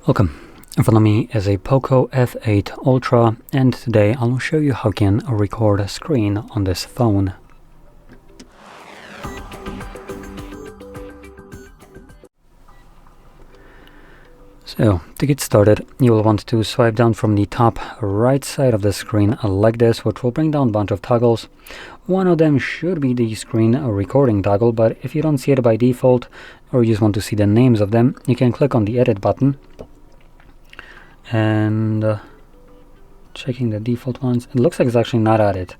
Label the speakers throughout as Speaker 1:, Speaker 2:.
Speaker 1: Welcome. In front of me is a POCO F8 Ultra, and today I'll show you how you can record a screen on this phone. So, to get started, you will want to swipe down from the top right side of the screen like this, which will bring down a bunch of toggles. One of them should be the screen recording toggle, but if you don't see it by default, or you just want to see the names of them, you can click on the edit button. And checking the default ones, it looks like it's actually not added.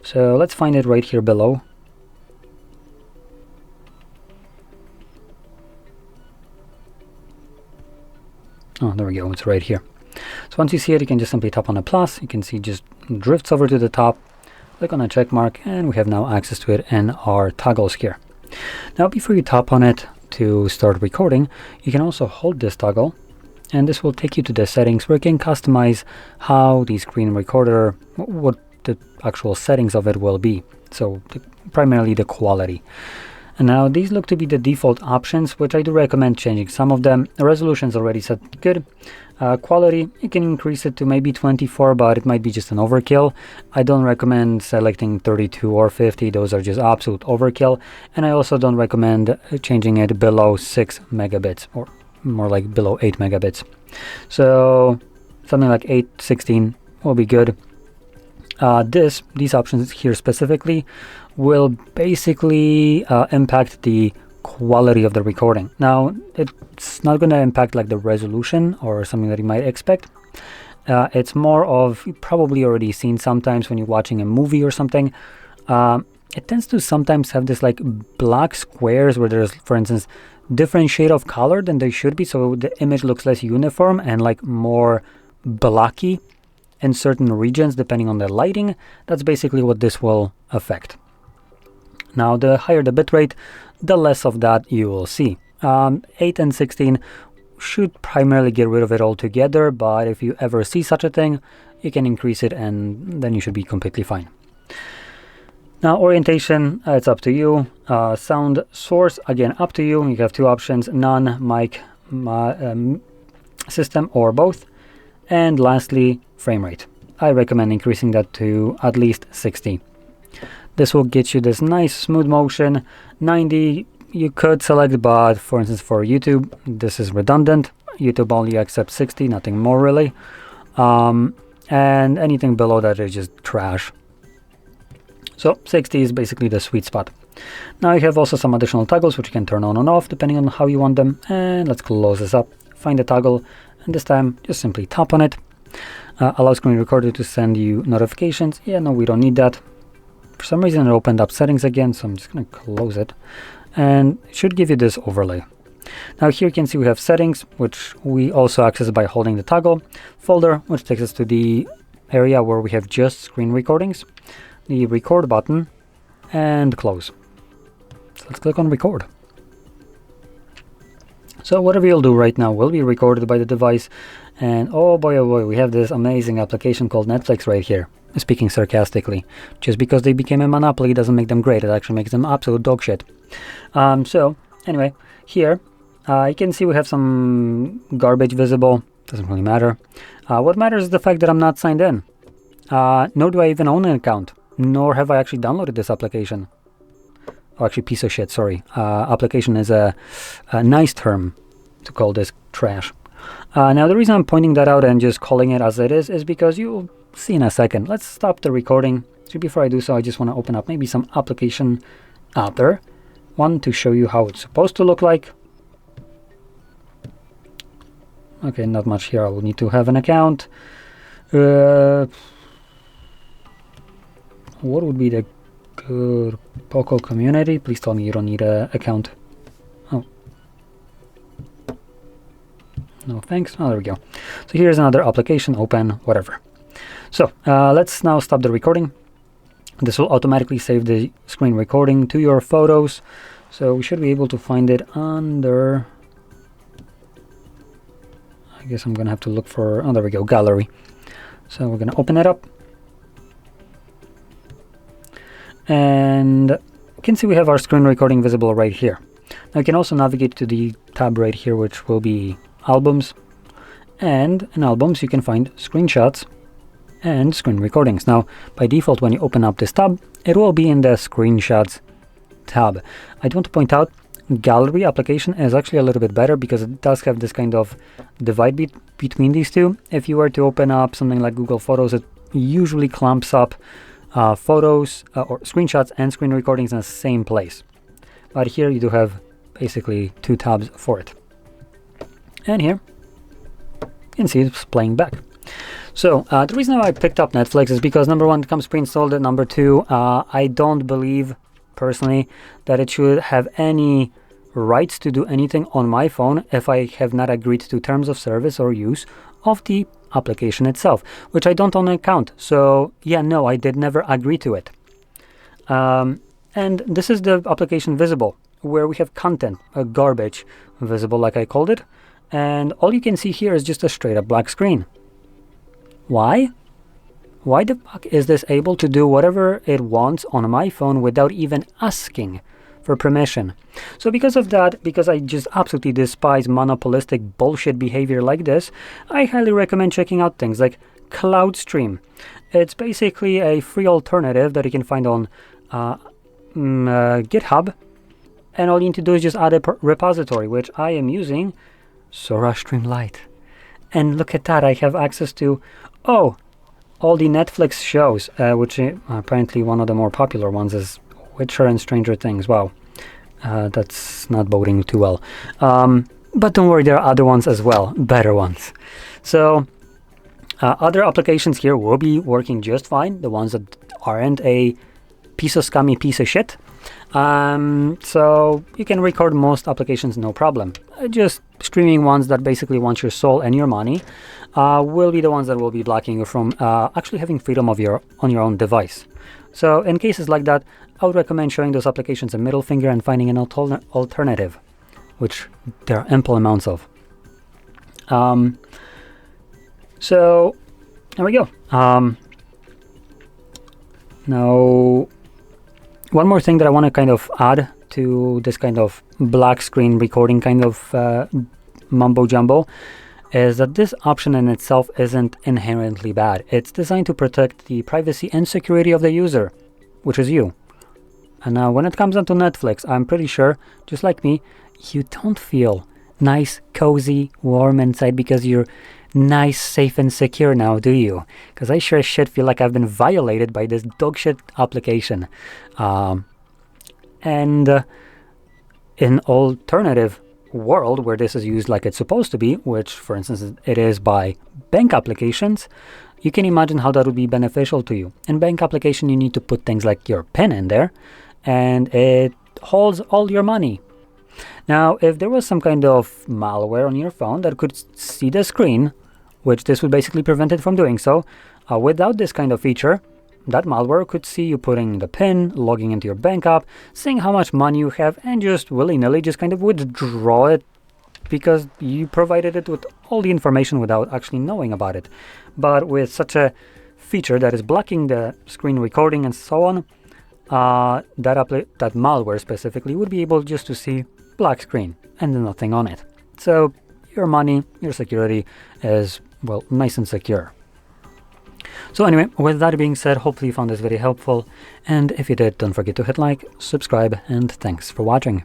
Speaker 1: So let's find it right here below. Oh, there we go, it's right here. So once you see it, you can just simply tap on the plus. You can see it just drifts over to the top. Click on a check mark, and we have now access to it in our toggles here. Now, before you tap on it to start recording, you can also hold this toggle, and this will take you to the settings where you can customize how the screen recorder, what the actual settings of it will be. So primarily the quality. And now these look to be the default options, which I do recommend changing some of them. The resolution is already set good. Quality, you can increase it to maybe 24, but it might be just an overkill. I don't recommend selecting 32 or 50. Those are just absolute overkill. And I also don't recommend changing it below 6 megabits, or more like below 8 megabits. So something like 816 will be good. These options here specifically will basically impact the quality of the recording. Now, it's not going to impact like the resolution or something that you might expect. It's more of, you've probably already seen sometimes when you're watching a movie or something, it tends to sometimes have this like black squares where there's, for instance, different shade of color than they should be, so the image looks less uniform and like more blocky in certain regions depending on the lighting. That's basically what this will affect. Now, the higher the bitrate, the less of that you will see. 8 and 16 should primarily get rid of it altogether, but if you ever see such a thing, you can increase it and then you should be completely fine. Now, orientation, it's up to you. Sound source, again, up to you. You have two options, non-mic system or both. And lastly, frame rate. I recommend increasing that to at least 60. This will get you this nice smooth motion. 90 you could select, but for instance for YouTube, this is redundant. YouTube only accepts 60, nothing more really. And anything below that is just trash. So 60 is basically the sweet spot. Now you have also some additional toggles which you can turn on and off depending on how you want them. And let's close this up. Find the toggle, and this time just simply tap on it. Allow screen recorder to send you notifications. Yeah, no, we don't need that. For some reason it opened up settings again, so I'm just going to close it. And it should give you this overlay. Now here you can see we have settings, which we also access by holding the toggle. Folder, which takes us to the area where we have just screen recordings. The record button, and close. So let's click on record. So whatever you'll do right now will be recorded by the device. And oh boy, we have this amazing application called Netflix right here. Speaking sarcastically. Just because they became a monopoly doesn't make them great. It actually makes them absolute dog shit. So anyway, here you can see we have some garbage visible. Doesn't really matter. What matters is the fact that I'm not signed in. Nor do I even own an account. Nor have I actually downloaded this application. Oh, actually, piece of shit, sorry. Application is a nice term to call this trash. Now, the reason I'm pointing that out and just calling it as it is because you'll see in a second. Let's stop the recording. So before I do so, I just want to open up maybe some application out there. One, to show you how it's supposed to look like. Okay, not much here. I will need to have an account. What would be the good POCO community? Please tell me you don't need an account. Oh. No thanks. Oh, there we go. So here's another application, open, whatever. So let's now stop the recording. This will automatically save the screen recording to your photos. So we should be able to find it under... I guess I'm going to have to look for... Oh, there we go, gallery. So we're going to open it up. And you can see we have our screen recording visible right here. Now you can also navigate to the tab right here, which will be albums. and in albums you can find screenshots and screen recordings. Now, by default, when you open up this tab, it will be in the screenshots tab. I want to point out gallery application is actually a little bit better because it does have this kind of divide between these two. If you were to open up something like Google Photos, it usually clumps up photos or screenshots and screen recordings in the same place. But here you do have basically two tabs for it. And here you can see it's playing back. So the reason why I picked up Netflix is because number one, it comes pre-installed, and number two, I don't believe personally that it should have any rights to do anything on my phone if I have not agreed to terms of service or use of the application itself, which I don't own an account. So yeah, no, I did never agree to it. And this is the application visible, where we have content, garbage visible like I called it, and all you can see here is just a straight up black screen. Why? Why the fuck is this able to do whatever it wants on my phone without even asking for permission? So because of that, because I just absolutely despise monopolistic bullshit behavior like this, I highly recommend checking out things like CloudStream. It's basically a free alternative that you can find on GitHub, and all you need to do is just add a repository, which I am using SoraStream Lite. And look at that, I have access to, all the Netflix shows, which apparently one of the more popular ones is Witcher and Stranger Things. Wow, that's not boding too well. But don't worry, there are other ones as well, better ones. So other applications here will be working just fine, the ones that aren't a scummy piece of shit. So you can record most applications no problem. Just streaming ones that basically want your soul and your money will be the ones that will be blocking you from actually having freedom of on your own device. So in cases like that, I would recommend showing those applications a middle finger and finding an alternative, which there are ample amounts of. So there we go. Now, one more thing that I want to kind of add to this kind of black screen recording kind of mumbo jumbo is that this option in itself isn't inherently bad. It's designed to protect the privacy and security of the user, which is you. And now when it comes down to Netflix, I'm pretty sure, just like me, you don't feel nice, cozy, warm inside because you're nice, safe, and secure now, do you? Because I sure as shit feel like I've been violated by this dogshit application. And in alternative world where this is used like it's supposed to be, which for instance it is by bank applications, you can imagine how that would be beneficial to you. In bank application, you need to put things like your PIN in there, and it holds all your money. Now, if there was some kind of malware on your phone that could see the screen, which this would basically prevent it from doing so, without this kind of feature, that malware could see you putting the PIN, logging into your bank app, seeing how much money you have, and just willy-nilly just kind of withdraw it because you provided it with all the information without actually knowing about it. But with such a feature that is blocking the screen recording and so on, that malware specifically would be able just to see black screen and nothing on it. So your money, your security is, well, nice and secure. So anyway, with that being said, hopefully you found this video helpful, and if you did, don't forget to hit like, subscribe, and thanks for watching.